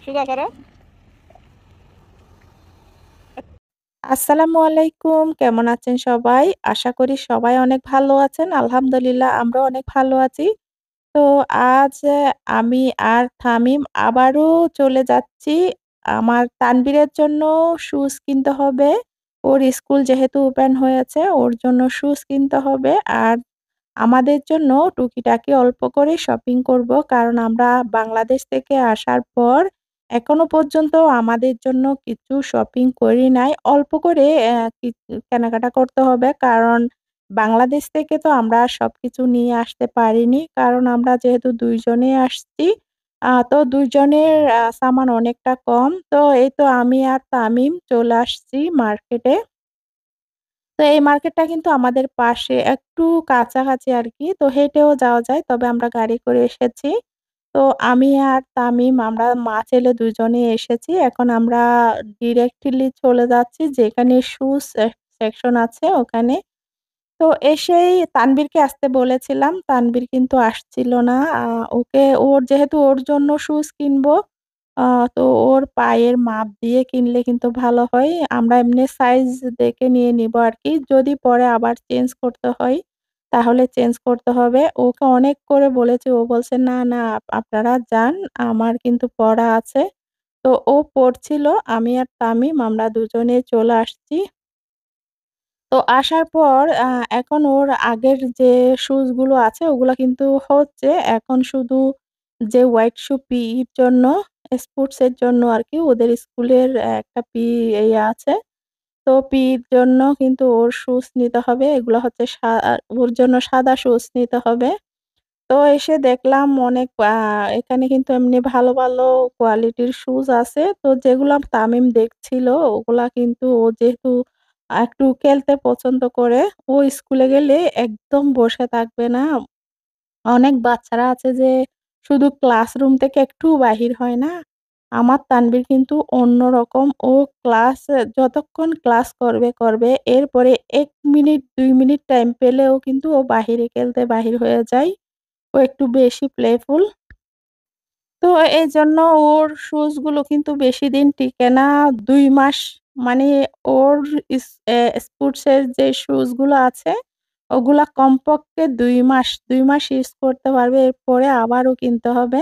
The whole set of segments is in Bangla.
সোজা করো। আসসালামু আলাইকুম। কেমন আছেন সবাই? আশা করি সবাই অনেক ভালো আছেন। আলহামদুলিল্লাহ আমরাও অনেক ভালো আছি। তো আজ আমি আর তামিম আবারও চলে যাচ্ছি। আমার তানবীরের জন্য শুজ কিনতে হবে। ওর স্কুল যেহেতু ওপেন হয়েছে ওর জন্য শুজ কিনতে হবে। আর আমাদের জন্য টুকিটাকি অল্প করে শপিং করব। কারণ আমরা বাংলাদেশ থেকে আসার পর এখনো পর্যন্ত আমাদের জন্য কিছু শপিং করি নাই। অল্প করে কেনাকাটা করতে হবে। কারণ বাংলাদেশ থেকে তো আমরা সবকিছু নিয়ে আসতে পারিনি। কারণ আমরা যেহেতু ২ জনেই আসছি, তো ২ জনের সামান অনেকটা কম। তো এই তো আমি আর তামিম চলে আসছি মার্কেটে। তো এই মার্কেটটা কিন্তু আমাদের পাশে একটু কাছাকাছি আরকি। তো হেঁটেও যাওয়া যায়। তবে আমরা গাড়ি করে এসেছি। তো আমি আর তামিম আমরা মা-ছেলে দুজনেই এসেছি। এখন আমরা ডিরেক্টলি চলে যাচ্ছি যেখানে শুজ সেকশন আছে ওখানে। তো এসেই তানবীরকে আসতে বলেছিলাম। তানবীর কিন্তু আসছিল না। ওকে ওর যেহেতু ওর জন্য শুজ কিনবো, আ তো ওর পায়ের মাপ দিয়ে কিনলে কিন্তু ভালো হয়। আমরা এমনি সাইজ দেখে নিয়ে নিবো আরকি। যদি পরে আবার চেঞ্জ করতে হয়, তাহলে চেঞ্জ করতে হবে। ওকে অনেক করে বলেছি, ও বলছে, "না, না আপনারা যান, আমার কিন্তু পড়া আছে।" তো ও পড়ছিল, আমি আর তামিম আমরা দুজনে চলে আসছি। তো আসার পর এখন ওর আগের যে শুজ গুলো আছে ওগুলা কিন্তু হচ্ছে। এখন শুধু যে হোয়াইট শু পিইর জন্য, স্পোর্টস এর জন্য আরকি ওদের স্কুলের একটা ইয়ে আছে। তো পিইর জন্য কিন্তু ওর শুজ নিতে হবে। এগুলা হচ্ছে ওর জন্য সাদা শুজ নিতে হবে। তো এসে দেখলাম অনেক এখানে কিন্তু এমনি ভালো, ভালো কোয়ালিটির শুজ আছে। তো যেগুলা তামিম দেখছিল ওগুলা কিন্তু ও যেহেতু একটু খেলতে পছন্দ করে, ও স্কুলে গেলে একদম বসে থাকবে না। অনেক বাচ্চারা আছে যে শুধু ক্লাসরুম থেকে একটু বাহির হয় না? আমার তানভীর কিন্তু অন্যরকম। ও যতক্ষণ ক্লাস করবে, করবে। এরপরে ১ মিনিট ২ মিনিট টাইম পেলে ও কিন্তু বাহিরে খেলতে বাহির হয়ে যায়। ও একটু বেশি প্লেফুল। তো এজন্য ওর শুজ গুলো কিন্তু বেশিদিন টিকে না। ২ মাস মানে ওর ইস এ স্পোর্টস এর যে শুজ গুলো আছে, ওগুলা কমপক্ষে ২ মাস ইউজ করতে পারবে। এরপরে আবারও কিনতে হবে।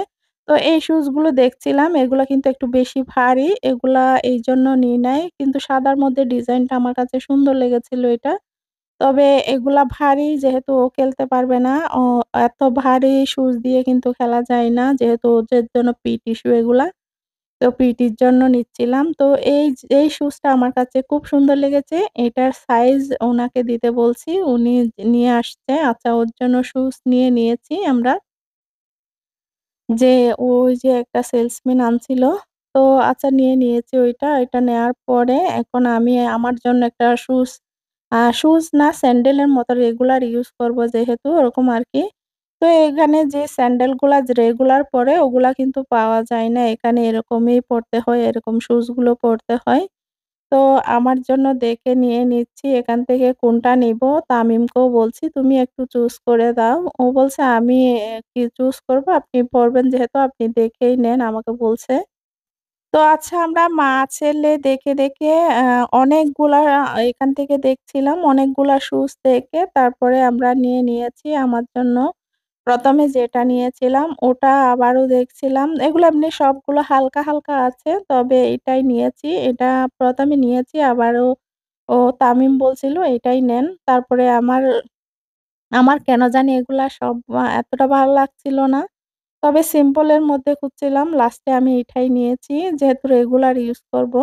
তো এই শুজ গুলো দেখছিলাম, এগুলা কিন্তু একটু বেশি ভারী। এগুলা এইজন্য নিই নাই। কিন্তু সাদার মধ্যে ডিজাইনটা আমার কাছে সুন্দর লেগেছিল এটা। তবে এগুলা ভারী যেহেতু ও খেলতে পারবে না। এত ভারী শুজ দিয়ে কিন্তু খেলা যায় না। যেহেতু ওদের জন্য পিটি শু এগুলা। তো পিটির জন্য নিচ্ছিলাম। তো এই শুজটা আমার কাছে খুব সুন্দর লেগেছে। এটার সাইজ উনাকে দিতে বলছি। উনি নিয়ে আসছে। আচ্ছা ওর জন্য শুজ নিয়ে নিয়েছি আমরা। যে ওই যে একটা সেলসম্যান আনছিল। তো আচ্ছা নিয়ে নিয়েছি ওইটা। এটা নেয়ার পরে এখন আমি আমার জন্য একটা শুজ না স্যান্ডেলের মতো রেগুলার ইউজ করব যেহেতু ওরকম আরকি। তো এখানে যে স্যান্ডেল গুলা যে রেগুলার পরে ওগুলা কিন্তু পাওয়া যায় না। এখানে এরকমই পড়তে হয়, এরকম শুজ গুলো পড়তে হয়। তো আমার জন্য দেখে নিয়ে নিচ্ছি এখান থেকে কোনটা নিবো। তামিমকেও বলছি, "তুমি একটু চুজ করে দাও।" ও বলছে, "আমি কি চুজ করব? আপনি পড়বেন যেহেতু আপনি দেখেই নেন" আমাকে বলছে। তো আচ্ছা আমরা মা-ছেলে দেখে, দেখে আ অনেকগুলা এখান থেকে দেখছিলাম অনেকগুলা শুজ দেখে তারপরে আমরা নিয়ে নিয়েছি আমার জন্য। ১ম এ যেটা নিয়েছিলাম ওটা আবারও দেখছিলাম। এগুলো এমনি সবগুলো হালকা, হালকা আছে। তবে এটাই নিয়েছি। এটা ১ম এ নিয়েছি আবারও তামিম বলছিল এটাই নেন। তারপরে আমার কেন জানি এগুলা সব এতটা ভালো লাগছিল না। তবে সিম্পল এর মধ্যে খুঁজছিলাম। লাস্টে আমি এটাই নিয়েছি। যেহেতু রেগুলার ইউজ করব।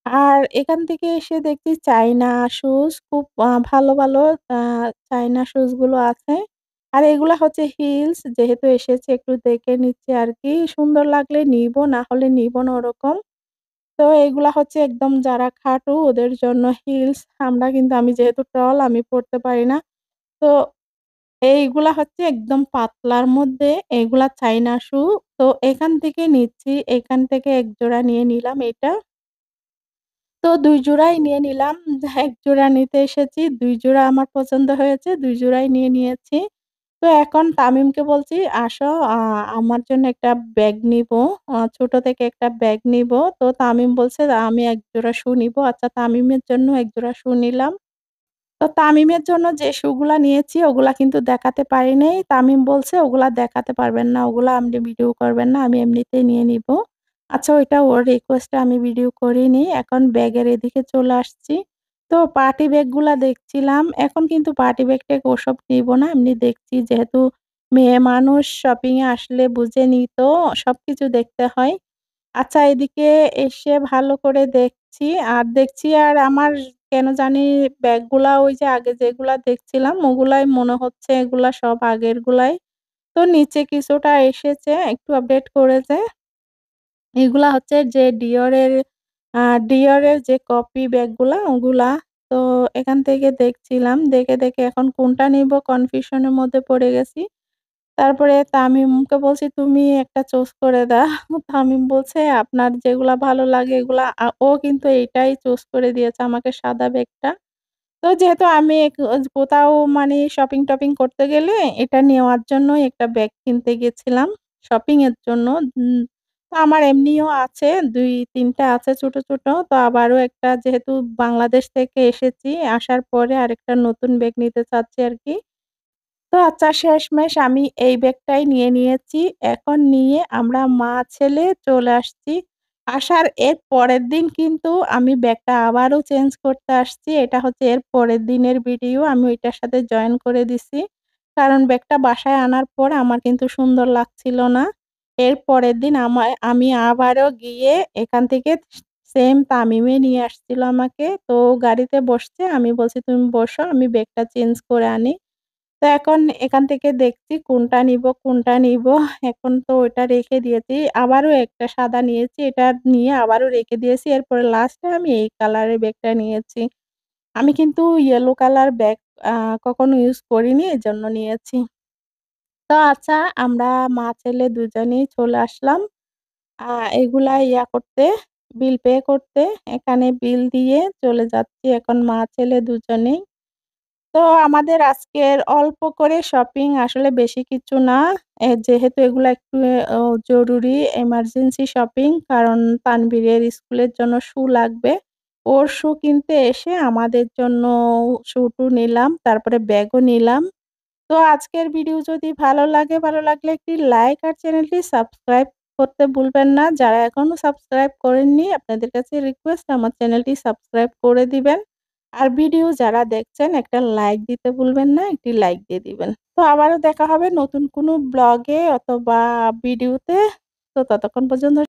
আর এখান থেকে এসে দেখছি চাইনা শুজ খুব ভালো, ভালো আ চাইনা শুজ গুলো আছে। আর এগুলা হচ্ছে হিলস যেহেতু এসেছে একটু দেখে নিচ্ছি আরকি। সুন্দর লাগলে নিবো, না হলে নিবো না ওরকম। তো এগুলা হচ্ছে একদম যারা খাটো ওদের জন্য হিলস। আমি যেহেতু টল আমি পড়তে পারি না। তো এইগুলা হচ্ছে একদম পাতলার মধ্যে এগুলা চাইনা শু। তো এখান থেকে নিচ্ছি। এখান থেকে ১ জোড়া নিয়ে নিলাম এটা। তো ২ জোড়াই নিয়ে নিলাম। ১ জোড়া নিতে এসেছি, ২ জোড়া আমার পছন্দ হয়েছে, ২ জোড়াই নিয়ে নিয়েছি। তো এখন তামিমকে বলছি, "আসো আমার জন্য একটা ব্যাগ নিবো। ছোট থেকে একটা ব্যাগ নিবো।" তো তামিম বলছে, "আমি ১ জোড়া শু নিবো।" আচ্ছা তামিমের জন্য ১ জোড়া শু নিলাম। তো তামিমের জন্য যে শুগুলা নিয়েছি ওগুলা কিন্তু দেখাতে পারি নাই। তামিম বলছে, "ওগুলা দেখাতে পারবেন না। ওগুলা আপনি ভিডিও করবেন না। আমি এমনিতেই নিয়ে নিবো।" আচ্ছা ওইটা ওর রিকোয়েস্টে আমি ভিডিও করিনি। এখন ব্যাগের এদিকে চলে আসছি। তো পার্টি ব্যাগগুলা দেখছিলাম। এখন কিন্তু পার্টি ব্যাগ-ট্যাগ ওসব নিবো না। এমনি দেখছি যেহেতু মেয়ে মানুষ শপিং এ আসলে বুঝেনই তো সবকিছু দেখতে হয়। আচ্ছা এদিকে এসে ভালো করে দেখছি আর আমার কেন জানি ব্যাগগুলা ওই যে আগে যেগুলা দেখছিলাম ওগুলাই মনে হচ্ছে এগুলা সব আগেরগুলাই। তো নিচে কিছুটা এসেছে একটু আপডেট করেছে। এগুলা হচ্ছে যে আ ডিওরের যে কপি ব্যাগগুলা ওগুলা। তো এখান থেকে দেখছিলাম। দেখে এখন কোনটা নিবো কনফিউশন এর মধ্যে পড়ে গেছি। তারপরে তামিমকে বলছি, "তুমি একটা চুজ করে দাও।" তামিম বলছে, "আপনার যেগুলা ভালো লাগে এগুলা" ও কিন্তু এইটাই চুজ করে দিয়েছে আমাকে সাদা ব্যাগটা। তো যেহেতু আমি কোথাও মানে শপিং-টপিং করতে গেলে এটা নেওয়ার জন্যই একটা ব্যাগ কিনতে গেছিলাম শপিং এর জন্য। উম তো আমার এমনিও আছে ২-৩ টা আছে ছোট। তো আবারও একটা যেহেতু বাংলাদেশ থেকে এসেছি, আসার পরে আরেকটা নতুন ব্যাগ নিতে চাচ্ছি আরকি। তো আচ্ছা শেষমেশ আমি এই ব্যাগটাই নিয়ে নিয়েছি। এখন নিয়ে আমরা মা-ছেলে চলে আসছি। আসার এর পরের দিন কিন্তু আমি ব্যাগটা আবারও চেঞ্জ করতে আসছি। এটা হচ্ছে এর পরের দিনের ভিডিও। আমি ওইটার সাথে জয়েন করে দিছি। কারণ ব্যাগটা বাসায় আনার পর আমার কিন্তু সুন্দর লাগছিল না। এর পরের দিন আমি আবারও গিয়ে এখান থেকে সেম তামিমে নিয়ে আসছিল আমাকে। তো গাড়িতে বসছে। আমি বলছি, "তুমি বসো, আমি ব্যাগটা চেঞ্জ করে আনি।" তো এখন এখান থেকে দেখছি কোনটা নিবো। এখন তো ওইটা রেখে দিয়েছি। আবারও একটা সাদা নিয়েছি। এটা নিয়ে আবারও রেখে দিয়েছি। এরপরে লাস্টে আমি এই কালারের ব্যাগটা নিয়েছি। আমি কিন্তু ইয়েলো কালার ব্যাগ আ কখনো ইউজ করিনি এজন্য নিয়েছি। তো আচ্ছা আমরা মা-ছেলে দুজনেই চলে আসলাম। আ এগুলা করতে, বিল পে করতে। এখানে বিল দিয়ে চলে যাচ্ছি এখন মা-ছেলে দুজনেই। তো আমাদের আজকের অল্প করে শপিং আসলে বেশি কিছু না। যেহেতু এগুলা একটু জরুরি এমার্জেন্সি শপিং কারণ তানভীরের স্কুলের জন্য শু লাগবে। ওর শু কিনতে এসে আমাদের জন্য শু-টু নিলাম, তারপরে ব্যাগও নিলাম। তো আজকের ভিডিও যদি ভালো লাগলে একটি লাইক আর চ্যানেলটি সাবস্ক্রাইব করতে ভুলবেন না। যারা এখনো সাবস্ক্রাইব করেননি আপনাদের কাছে রিকোয়েস্ট আমার চ্যানেলটি সাবস্ক্রাইব করে দিবেন। আর ভিডিও যারা দেখছেন একটা লাইক দিতে ভুলবেন না, একটি লাইক দিয়ে দিবেন। তো আবারও দেখা হবে নতুন কোনো ব্লগে অথবা ভিডিওতে। তো ততক্ষণ পর্যন্ত